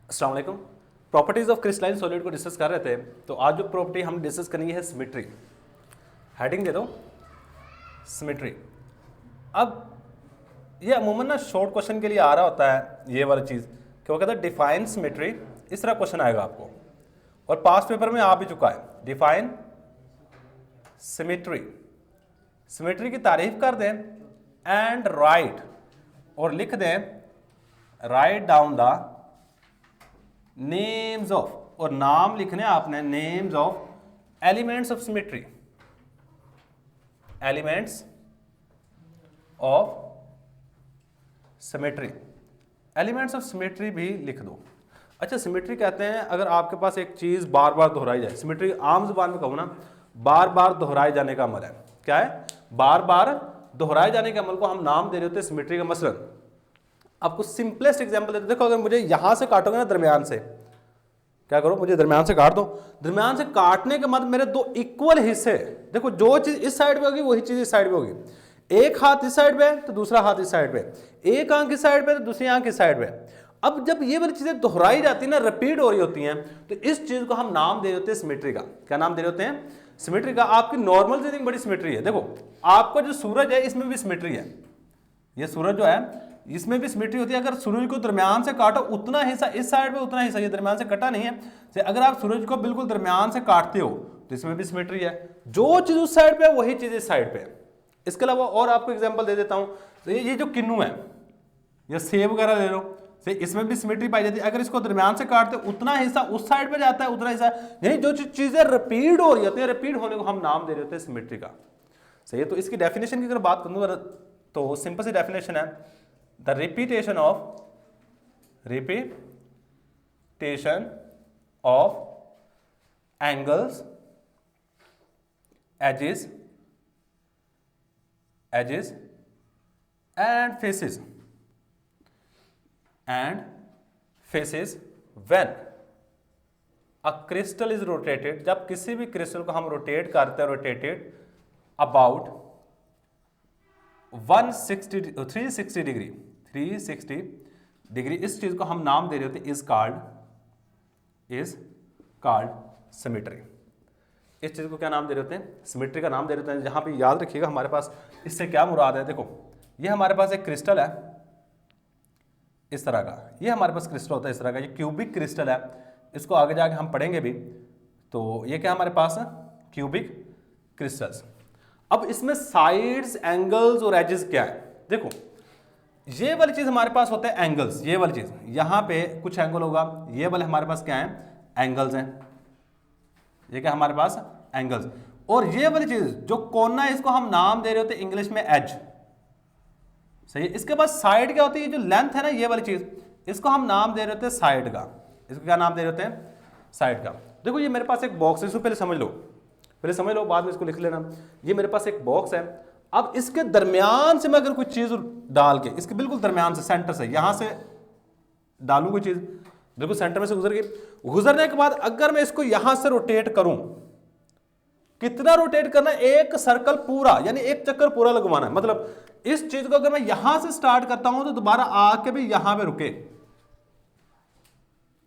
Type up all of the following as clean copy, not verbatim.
अस्सलाम वालेकुम। Properties of crystalline solid को डिस्कस कर रहे थे, तो आज जो प्रॉपर्टी हम डिस्कस करेंगे है सिमेट्री। हेडिंग दे दो, सिमेट्री। अब ये अमूमन ना शॉर्ट क्वेश्चन के लिए आ रहा होता है ये वाली चीज़ कि वो कहता है डिफाइन सिमेट्री, इस तरह क्वेश्चन आएगा आपको और पास्ट पेपर में आ भी चुका है। डिफाइन सिमेट्री, सिमेट्री की तारीफ कर दें एंड राइट, और लिख दें right down the names of, और नाम लिखने आपने names of elements of symmetry, elements of symmetry, elements of symmetry भी लिख दो। अच्छा, सिमेट्री कहते हैं अगर आपके पास एक चीज बार बार दोहराई जाए, सिमेट्री आम जुबान में कहूँ ना, बार बार दोहराए जाने का अमल है। क्या है? बार बार दोहराए जाने के अमल को हम नाम दे रहे होते हैं सिमेट्री का। मसलन आपको सिंपलेस्ट एग्जांपल देते, देखो अगर मुझे यहां से काटोगे ना दरमियान से, क्या करो, मुझे दरमियान से काट दो। दरमियान से काटने के बाद मेरे दो इक्वल हिस्से, देखो जो चीज इस साइड पे होगी वही चीज इस साइड पे होगी। एक हाथ इस साइड पे तो दूसरा हाथ इस साइड पे, एक आंख इस साइड पे तो दूसरी आंख इस साइड पे। अब जब ये वाली चीजें दोहराई जाती है ना, रिपीट हो रही होती हैं, तो इस चीज को हम नाम दे रहे होते हैं सिमेट्री का। क्या नाम दे रहे होते हैं? सिमेट्री का। आपकी नॉर्मल जिंदगी बड़ी सिमेट्री है। देखो आपका जो सूरज है इसमें भी सिमेट्री है, ये सूरज जो है इसमें भी सिमेट्री होती है। अगर सूरज को दरमियान से काटो, उतना हिस्सा इस साइड पे, उतना हिस्सा ये दरमियान से कटा नहीं है। अगर आप सूरज को बिल्कुल दरमियान से काटते हो तो इसमें भी सिमेट्री है। जो चीज उस साइड पे है वही चीज इस साइड पे है। इसके अलावा और आपको एग्जांपल दे देता हूं, तो ये जो किन्नू है या सेब वगैरह ले लो, से इसमें भी सिमेट्री पाई जाती है। अगर इसको दरमियान से काटते हो उतना हिस्सा उस साइड पे जाता है, उतना हिस्सा, यानी जो चीजें रिपीट हो रही होती है, रिपीट होने को हम नाम दे रहे होते हैं सिमेट्री का। सही है। तो इसकी डेफिनेशन की अगर बात करूं तो सिंपल सी डेफिनेशन है, the repetition of angles, edges and faces when a crystal is rotated, जब किसी भी क्रिस्टल को हम रोटेट करते हैं, रोटेटेड अबाउट 360 डिग्री, इस चीज को हम नाम दे रहे होते इज कॉल्ड सिमेट्री। इस चीज को क्या नाम दे रहे होते हैं? सिमेट्री का नाम दे रहे होते हैं। जहां पे याद रखिएगा हमारे पास इससे क्या मुराद है। देखो ये हमारे पास एक क्रिस्टल है इस तरह का, ये हमारे पास क्रिस्टल होता है इस तरह का, ये क्यूबिक क्रिस्टल है। इसको आगे जाके हम पढ़ेंगे भी। तो ये क्या हमारे पास है? Cubic crystals. अब इसमें साइड्स, एंगल्स और एजेस क्या है? देखो ये वाली चीज हमारे पास होते हैं एंगल्स, ये वाली चीज, यहां पे कुछ एंगल होगा, ये वाले हमारे पास क्या है? एंगल्स हैं। ये क्या हमारे पास? एंगल्स। और ये वाली चीज जो कोना है इसको हम नाम दे रहे होते हैं इंग्लिश में एज। सही है। इसके बाद साइड क्या होती है? जो लेंथ है ना, ये वाली चीज, इसको हम नाम दे रहे होते हैं साइड का। इसको क्या नाम दे रहे होते हैं? साइड का। देखो ये मेरे पास एक बॉक्स है, इसको पहले समझ लो, बाद में इसको लिख लेना। ये मेरे पास एक बॉक्स है। अब इसके दरमियान से मैं अगर कोई चीज डाल के, इसके बिल्कुल दरमियान से, सेंटर से, यहां से डालूं कोई चीज, बिल्कुल सेंटर में से गुजर गई। गुजरने के बाद अगर मैं इसको यहां से रोटेट करूं, कितना रोटेट करना है? एक सर्कल पूरा, यानी एक चक्कर पूरा लगवाना है। मतलब इस चीज को अगर मैं यहां से स्टार्ट करता हूं तो दोबारा आके भी यहां पे रुके।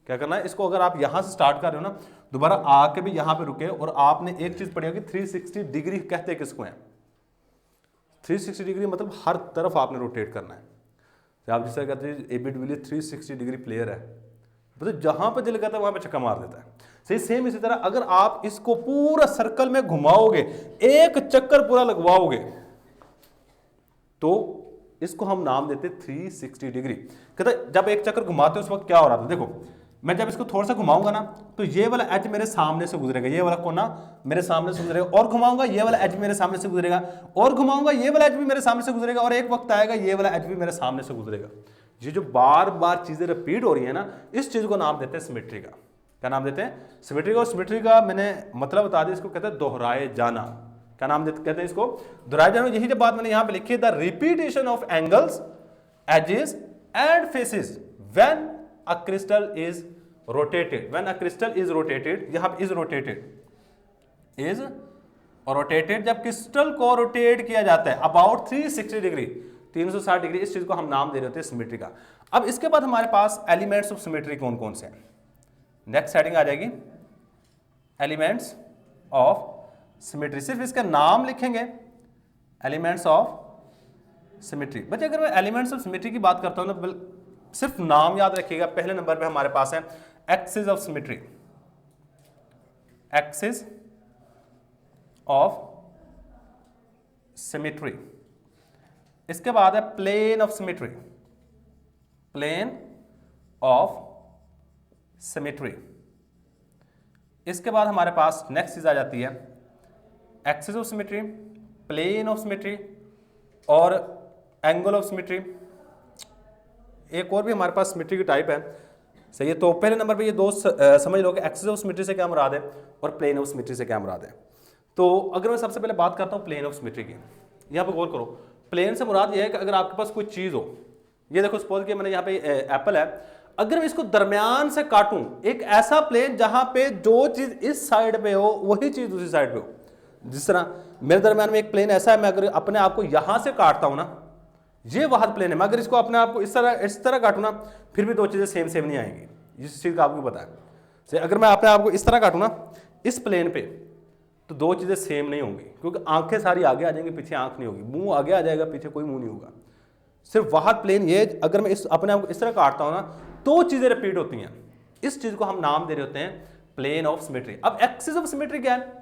क्या करना है? इसको अगर आप यहां से स्टार्ट कर रहे हो ना, दोबारा आके भी यहां पे रुके। और आपने एक चीज पढ़ी होगी, 360 डिग्री कहते हैं किसको है? 360 डिग्री मतलब हर तरफ आपने रोटेट करना है। तो आप जिससे कहते हैं एबी डिविलियर्स 360 डिग्री प्लेयर है, मतलब जहां पर दिल करता है वहां पे छक्का मार देता है। सही सेम इसी तरह अगर आप इसको पूरा सर्कल में घुमाओगे, एक चक्कर पूरा लगवाओगे, तो इसको हम नाम देते 360 डिग्री। कहते जब एक चक्कर घुमाते हो उस वक्त क्या हो रहा था? देखो मैं जब इसको थोड़ा सा घुमाऊंगा ना, तो ये वाला एज मेरे सामने से गुजरेगा, ये वाला कोना मेरे सामने से गुजरेगा, और घुमाऊंगा ये वाला एज मेरे सामने से गुजरेगा, और घुमाऊंगा ये वाला एज भी मेरे सामने से गुजरेगा, और एक वक्त आएगा ये वाला एज भी मेरे सामने से गुजरेगा। ये जो बार बार चीजें रिपीट हो रही है ना, इस चीज को नाम देते हैं सिमेट्री का। क्या नाम देते हैं? सिमेट्री का। और सिमेट्री का मैंने मतलब बता दिया, इसको कहते हैं दोहराए जाना। क्या नाम देते कहते हैं इसको? दोहराए जाना। यही जब बात मैंने यहां पे लिखी है, the repetition of angles, edges and faces when a crystal is rotated, when a crystal is rotated, यहां पे is rotated, जब क्रिस्टल को रोटेट किया जाता है अबाउट 360 डिग्री, 360 डिग्री, इस चीज को हम नाम दे रहे होते हैं सिमेट्री का। अब इसके बाद हमारे पास एलिमेंट्स ऑफ सिमेट्री कौन कौन से हैं? नेक्स्ट हेडिंग आ जाएगी एलिमेंट्स ऑफ सिमेट्री। सिर्फ इसका नाम लिखेंगे, एलिमेंट्स ऑफ सिमेट्री। बच्चे अगर मैं एलिमेंट्स ऑफ सिमेट्री की बात करता हूं ना, सिर्फ नाम याद रखिएगा। पहले नंबर पे हमारे पास है axis of symmetry, axis of symmetry. इसके बाद है plane of symmetry, plane of symmetry. इसके बाद हमारे पास नेक्स्ट चीज आ जाती है axis of symmetry, plane of symmetry और एंगल ऑफ सिमेट्री। एक और भी हमारे पास सिमेट्री की टाइप है, सही है। तो पहले नंबर पे ये दो समझ लो कि एक्सिस ऑफ सिमेट्री से क्या मुराद है और प्लेन ऑफ सिमेट्री से क्या मुराद है। तो अगर मैं सबसे पहले बात करता हूँ प्लेन ऑफ सिमेट्री की, यहाँ पे गौर करो। प्लेन से मुराद ये है कि अगर आपके पास कोई चीज हो, ये देखो सपोज कि मैंने यहाँ पे एप्पल है, अगर मैं इसको दरमियान से काटूं, एक ऐसा प्लेन जहां पे जो चीज इस साइड पे हो वही चीज दूसरी साइड पे हो। जिस तरह मेरे दरमियान में एक प्लेन ऐसा है, मैं अगर अपने आप को यहां से काटता हूं ना, ये वाहद प्लेन है, मैं अगर इसको अपने आप को इस तरह काटूं ना, फिर भी दो चीजें सेम नहीं आएंगी। इस चीज का आपको पता है। अगर मैं अपने आप को इस तरह काटूं ना इस प्लेन पे, तो दो चीजें सेम नहीं होंगी, क्योंकि आंखें सारी आगे आ जाएंगी, पीछे आंख नहीं होगी, मुंह आगे आ जाएगा, पीछे कोई मुंह नहीं होगा। सिर्फ वाहद प्लेन ये, अगर मैं अपने आप को इस तरह काटता हूं ना, दो चीजें रिपीट होती हैं। इस चीज को हम नाम दे रहे होते हैं प्लेन ऑफ सिमेट्री। अब एक्सिस ऑफ सिमेट्री क्या है?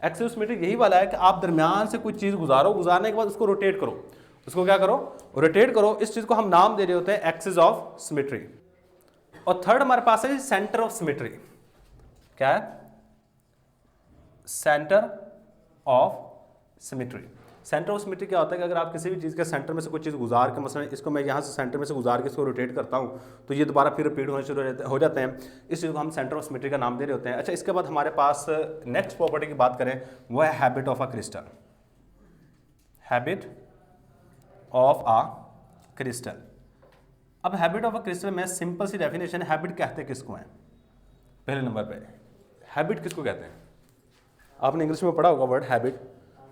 एक्सिस ऑफ सिमेट्री यही वाला है कि आप दरमियान से कोई चीज गुजारो, गुजारने के बाद उसको रोटेट करो। उसको क्या करो? रोटेट करो। इस चीज को हम नाम दे रहे होते हैं एक्सिस ऑफ सिमेट्री। और थर्ड हमारे पास है सेंटर ऑफ सिमेट्री। क्या है? Centre of symmetry. Centre of symmetry क्या होता है कि अगर आप किसी भी चीज़ के सेंटर में से कोई चीज़ गुजार के, मसलन इसको मैं यहाँ से सेंटर में से गुजार के इसको रोटेट करता हूँ, तो ये दोबारा फिर रिपीट होने शुरू हो जाते हैं। इस चीज़ को हम सेंटर ऑफ सिमेट्री का नाम दे रहे होते हैं। अच्छा, इसके बाद हमारे पास नेक्स्ट प्रॉपर्टी की बात करें, वो है habit of a crystal. Habit of a crystal. अब हैबिट ऑफ अ क्रिस्टल में सिंपल सी डेफिनेशन, हैबिट कहते किसको हैं? पहले नंबर पे हैबिट किसको कहते हैं? आपने इंग्लिश में पढ़ा होगा वर्ड हैबिट,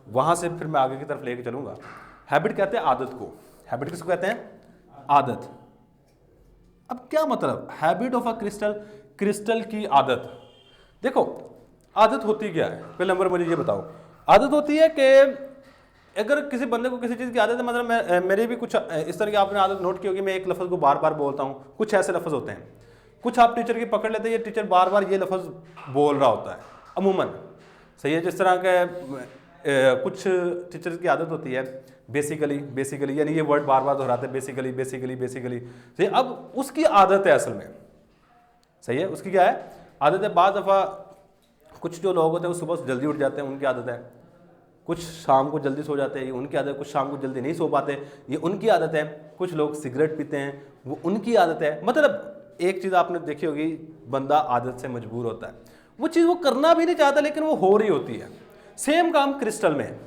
वहां से फिर मैं आगे की तरफ लेके चलूंगा। हैबिट कहते हैं आदत को। हैबिट किसको कहते हैं? आदत। अब क्या मतलब habit of a crystal? Crystal की आदत। देखो आदत होती क्या है, पहले नंबर मुझे ये बताओ। आदत होती है कि अगर किसी बंदे को किसी चीज़ की आदत है, मतलब मेरी भी कुछ इस तरह की आपने आदत नोट की होगी, मैं एक लफ्ज़ को बार बार बोलता हूँ। कुछ ऐसे लफ्ज़ होते हैं, कुछ आप टीचर की पकड़ लेते हैं, ये टीचर बार बार ये लफ्ज़ बोल रहा होता है अमूमन, सही है। जिस तरह के कुछ टीचर्स की आदत होती है बेसिकली, यानी ये वर्ड बार बार दोहराते हैं, बेसिकली। सही, अब उसकी आदत है असल में, सही है, उसकी क्या है? आदत है। बाद दफ़ा कुछ जो लोग होते हैं वो सुबह जल्दी उठ जाते हैं, उनकी आदत है। कुछ शाम को जल्दी सो जाते हैं, ये उनकी आदत है। कुछ शाम को जल्दी नहीं सो पाते, ये उनकी आदत है। कुछ लोग सिगरेट पीते हैं, वो उनकी आदत है। मतलब एक चीज़ आपने देखी होगी, बंदा आदत से मजबूर होता है, वो चीज़ वो करना भी नहीं चाहता लेकिन वो हो रही होती है। सेम काम क्रिस्टल में है।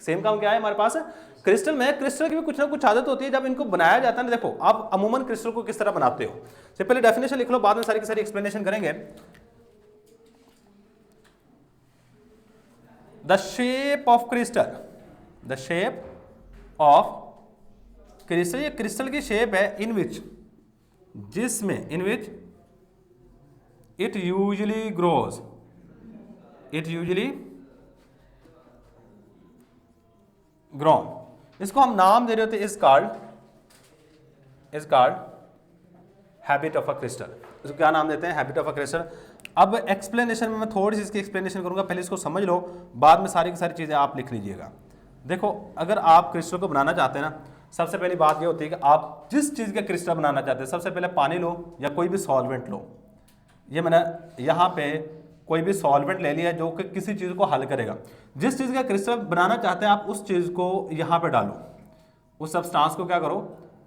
सेम काम क्या है हमारे पास? क्रिस्टल में। क्रिस्टल की भी कुछ ना कुछ आदत होती है जब इनको बनाया जाता है ना। देखो आप अमूमन क्रिस्टल को किस तरह बनाते हो, से पहले डेफिनेशन लिख लो, बाद में सारी की सारी एक्सप्लेनेशन करेंगे। The shape of crystal, the shape of crystal, ये क्रिस्टल की शेप है इन विच, जिसमें, in which it usually grows, it usually grown. इसको हम नाम दे रहे होते, is called habit of a crystal. इसको क्या नाम देते हैं? Habit of a crystal. अब एक्सप्लेनेशन में मैं थोड़ी सी इसकी एक्सप्लेनेशन करूंगा, पहले इसको समझ लो, बाद में सारी की सारी चीजें आप लिख लीजिएगा। देखो अगर आप क्रिस्टल को बनाना चाहते हैं ना, सबसे पहली बात ये होती है कि आप जिस चीज का क्रिस्टल बनाना चाहते हैं, सबसे पहले पानी लो या कोई भी सॉल्वेंट लो। ये मैंने यहाँ पे कोई भी सॉल्वेंट ले लिया जो कि किसी चीज़ को हल करेगा। जिस चीज़ का क्रिस्टल बनाना चाहते हैं आप उस चीज़ को यहाँ पे डालो, उस सब्सटेंस को क्या करो?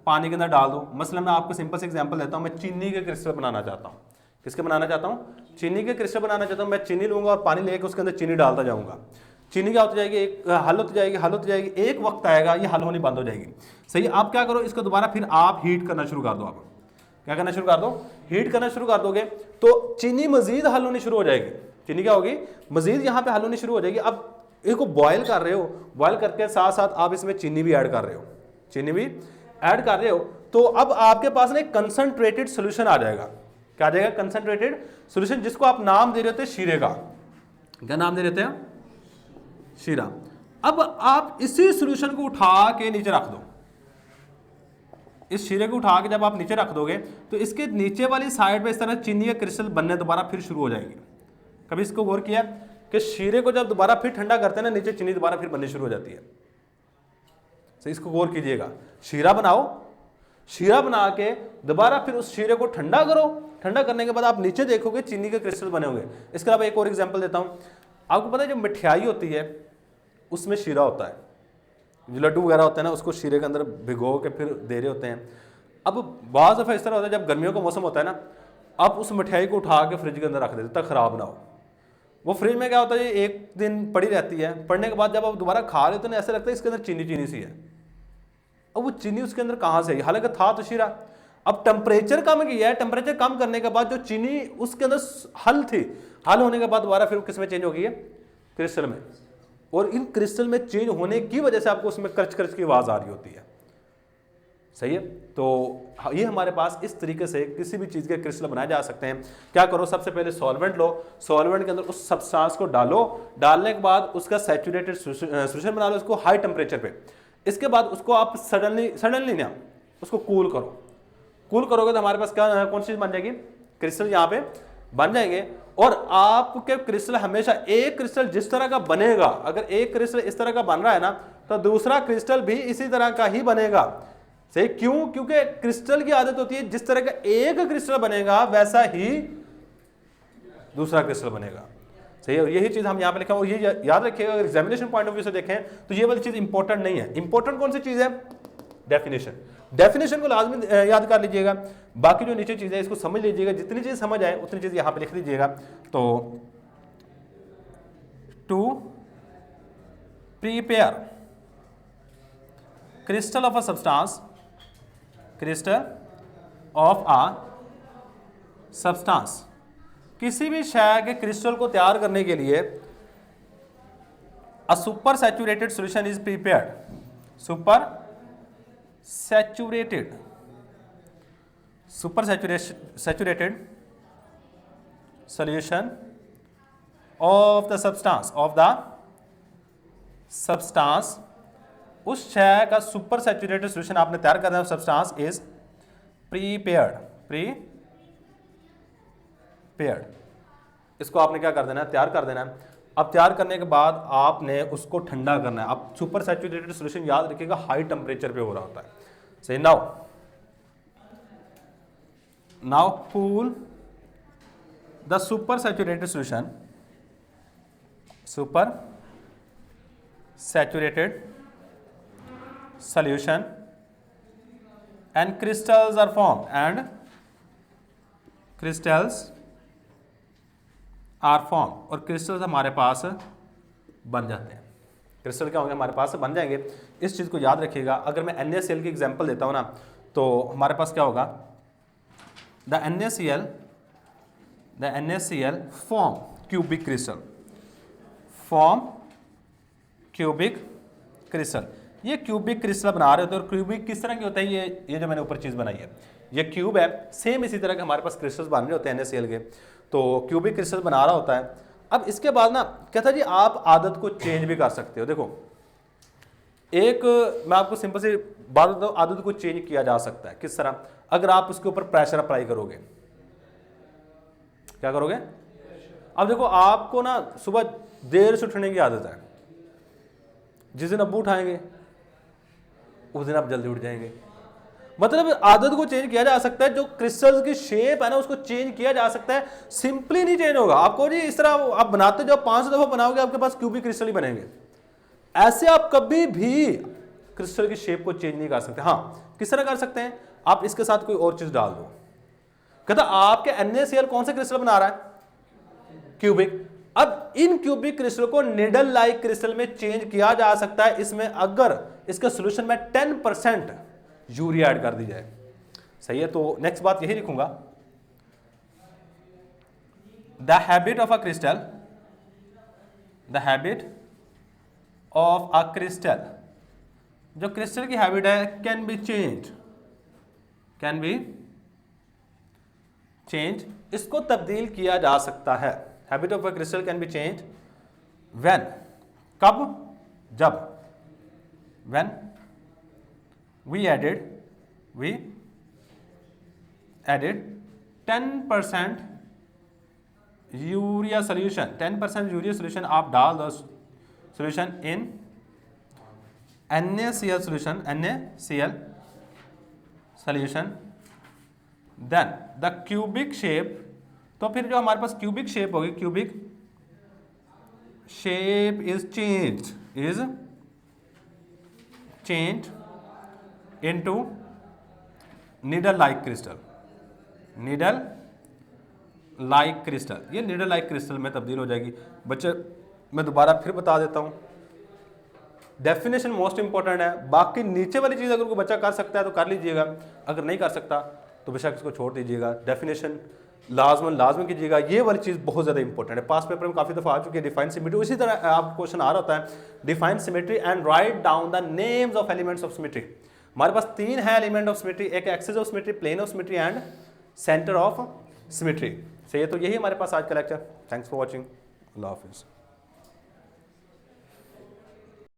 पानी के अंदर डाल दो। मसलन मैं आपको सिंपल से एग्जांपल देता हूँ, मैं चीनी के क्रिस्टल बनाना चाहता हूँ। किसके बनाना चाहता हूँ? चीनी के क्रिस्टल बनाना चाहता हूँ। मैं चीनी लूँगा और पानी लेके उसके अंदर चीनी डालता जाऊँगा। चीनी क्या होती जाएगी? एक हल होती जाएगी, एक वक्त आएगा ये हल होनी बंद हो जाएगी। सही, आप क्या करो? इसको दोबारा फिर आप हीट करना शुरू कर दो। आप क्या करना शुरू कर दो? हीट करना शुरू कर दोगे तो चीनी मजीद हल होनी शुरू हो जाएगी। चीनी क्या होगी? मजीद यहाँ पे हल होनी शुरू हो जाएगी। अब इसको बॉयल कर रहे हो, बॉयल करके साथ साथ आप इसमें चीनी भी ऐड कर रहे हो, चीनी भी ऐड कर रहे हो, तो अब आपके पास ना एक कंसंट्रेटेड सोल्यूशन आ जाएगा। क्या आ जाएगा? कंसंट्रेटेड सोल्यूशन, जिसको आप नाम दे रहे होते हैं शीरे का। क्या नाम दे रहे हैं? शीरा। अब आप इसी सोल्यूशन को उठा के नीचे रख दो। इस शीरे को उठा के जब आप नीचे रख दोगे तो इसके नीचे वाली साइड पे इस तरह चीनी के क्रिस्टल बनने दोबारा फिर शुरू हो जाएंगे। कभी इसको गौर किया कि शीरे को जब दोबारा फिर ठंडा करते हैं ना, नीचे चीनी दोबारा फिर बननी शुरू हो जाती है। तो इसको गौर कीजिएगा, शीरा बनाओ, शीरा बना के दोबारा फिर उस शीरे को ठंडा करो, ठंडा करने के बाद आप नीचे देखोगे चीनी के क्रिस्टल बने होंगे। इसके अलावा एक और एग्जांपल देता हूं, आपको पता है जो मिठाई होती है उसमें शीरा होता है, जो लड्डू वगैरह होते हैं ना उसको शीरे के अंदर भिगो के फिर दे रहे होते हैं। अब बाज़ दफ़ा इस तरह होता है जब गर्मियों का मौसम होता है ना, आप उस मिठाई को उठा के फ्रिज के अंदर रख देते तक ख़राब ना हो। वो फ्रिज में क्या होता है, एक दिन पड़ी रहती है, पड़ने के बाद जब आप दोबारा खा रहे हो तो ऐसा लगता है इसके अंदर चीनी चीनी सी है। अब वो चीनी उसके अंदर कहाँ से आई? हालांकि था तो शीरा। अब टेम्परेचर कम किया है, टेम्परेचर कम करने के बाद जो चीनी उसके अंदर हल थी, हल होने के बाद दोबारा फिर किस में चेंज हो गई है? क्रिस्टल में। और इन क्रिस्टल में चेंज होने की वजह से आपको उसमें कर्च कर्च की आवाज़ आ रही होती है। सही है? तो ये हमारे पास इस तरीके से किसी भी चीज़ के क्रिस्टल बनाए जा सकते हैं। क्या करो, सबसे पहले सॉल्वेंट लो, सॉल्वेंट के अंदर उस सब्सटेंस को डालो, डालने के बाद उसका सैचुरेटेड सोल्यूशन बना लो उसको हाई टेम्परेचर पे। इसके बाद उसको आप सडनली ना उसको कूल करो। कूल करोगे तो हमारे पास क्या कौन सी चीज़ बन जाएगी? क्रिस्टल यहाँ पे बन जाएंगे। और आपके क्रिस्टल हमेशा, एक क्रिस्टल जिस तरह का बनेगा, अगर एक क्रिस्टल इस तरह का बन रहा है ना, तो दूसरा क्रिस्टल भी इसी तरह का ही बनेगा। सही? क्यों? क्योंकि क्रिस्टल की आदत होती है जिस तरह का एक क्रिस्टल बनेगा वैसा ही दूसरा क्रिस्टल बनेगा। सही है? और यही चीज हम यहाँ पे लिखा, और ये याद रखिएगा, अगर एग्जामिनेशन पॉइंट ऑफ व्यू से देखें तो ये वाली चीज इंपॉर्टेंट नहीं है। इंपॉर्टेंट कौन सी चीज है? डेफिनेशन। डेफिनेशन को लाजमी याद कर लीजिएगा। बाकी जो नीचे चीज है इसको समझ लीजिएगा, जितनी चीज समझ आए उतनी चीज यहाँ पे लिख लीजिएगा। तो to prepare crystal of a substance, crystal of a substance, किसी भी शय के क्रिस्टल को तैयार करने के लिए a super saturated solution is prepared. Super saturated solution of the substance, उस शय का सुपर सैचुरेटेड सोल्यूशन आपने तैयार करना है, सब्सटेंस इज प्रीपेयर्ड। इसको आपने क्या कर देना है? तैयार कर देना है। अब तैयार करने के बाद आपने उसको ठंडा करना है। अब सुपर सैचुरेटेड सोल्यूशन याद रखिएगा हाई टेम्परेचर पे हो रहा होता है। सही? Now cool the super saturated solution, super saturated solution and crystals are formed, and crystals are formed, और crystals हमारे पास बन जाते हैं। क्रिस्टल क्या होंगे? हमारे पास बन जाएंगे। इस चीज़ को याद रखिएगा। अगर मैं NaCl की एग्जांपल देता हूँ ना, तो हमारे पास क्या होगा? The NaCl form cubic crystal, form cubic crystal. ये क्यूबिक क्रिस्टल बना रहे होते हैं। और क्यूबिक किस तरह की होता है? ये जो मैंने ऊपर चीज़ बनाई है ये क्यूब है। सेम इसी तरह के हमारे पास क्रिस्टल्स बन रहे होते हैं NaCl के। तो क्यूबिक क्रिस्टल बना रहा होता है। अब इसके बाद ना कहता है जी आप आदत को चेंज भी कर सकते हो। देखो, एक मैं आपको सिंपल सी बात बताऊँ, आदत को चेंज किया जा सकता है। किस तरह? अगर आप उसके ऊपर प्रेशर अप्लाई करोगे। क्या करोगे? अब देखो, आपको ना सुबह देर से उठने की आदत है। जिस दिन अब्बू उठाएंगे उस दिन आप जल्दी उठ जाएंगे। मतलब आदत को चेंज किया जा सकता है। जो क्रिस्टल्स की शेप है ना उसको चेंज किया जा सकता है। सिंपली नहीं चेंज होगा। आपको जी इस तरह आप बनाते जाओ, 500 दफा बनाओगे आपके पास क्यूबिक क्रिस्टल ही बनेंगे। ऐसे आप कभी भी क्रिस्टल की शेप को चेंज नहीं कर सकते। हाँ, किस तरह कर सकते हैं? आप इसके साथ कोई और चीज डाल दो। कहता आपके NaCl कौन सा क्रिस्टल बना रहा है? क्यूबिक। अब इन क्यूबिक क्रिस्टल को निडल लाइक क्रिस्टल में चेंज किया जा सकता है। इसमें अगर इसके सॉल्यूशन में 10% यूरिया ऐड कर दी जाए। सही है? तो नेक्स्ट बात यही लिखूंगा, the habit of a crystal, the habit of a crystal, जो क्रिस्टल की हैबिट है can be change, can be change, इसको तब्दील किया जा सकता है। Habit of a crystal can be change when, कब, जब, when we added 10% urea solution, 10% urea solution आप डाल दो solution in NaCl solution, NaCl solution, then the cubic shape, तो फिर जो हमारे पास क्यूबिक शेप होगी, cubic shape is change into needle like crystal, needle like crystal, ये नीडल लाइक क्रिस्टल में तब्दील हो जाएगी। बच्चे मैं दोबारा फिर बता देता हूँ, डेफिनेशन मोस्ट इंपॉर्टेंट है। बाकी नीचे वाली चीज़ अगर कोई बच्चा कर सकता है तो कर लीजिएगा, अगर नहीं कर सकता तो बेशक इसको छोड़ दीजिएगा। डेफिनेशन लाजमन कीजिएगा, ये वाली चीज़ बहुत ज़्यादा इंपॉर्टेंट है। पास पेपर में काफ़ी दफ़ा आ चुकी है डिफाइन सिमेट्री। उसी तरह आपको क्वेश्चन आ रहा होता है define symmetry and write down the names of elements of symmetry. हमारे पास 3 है एलिमेंट ऑफ सिमेट्री, एक axis of symmetry, plane of symmetry and centre of symmetry. सही है, तो यही हमारे पास आज का लेक्चर। थैंक्स फॉर वॉचिंग, अल्लाह हाफिज़।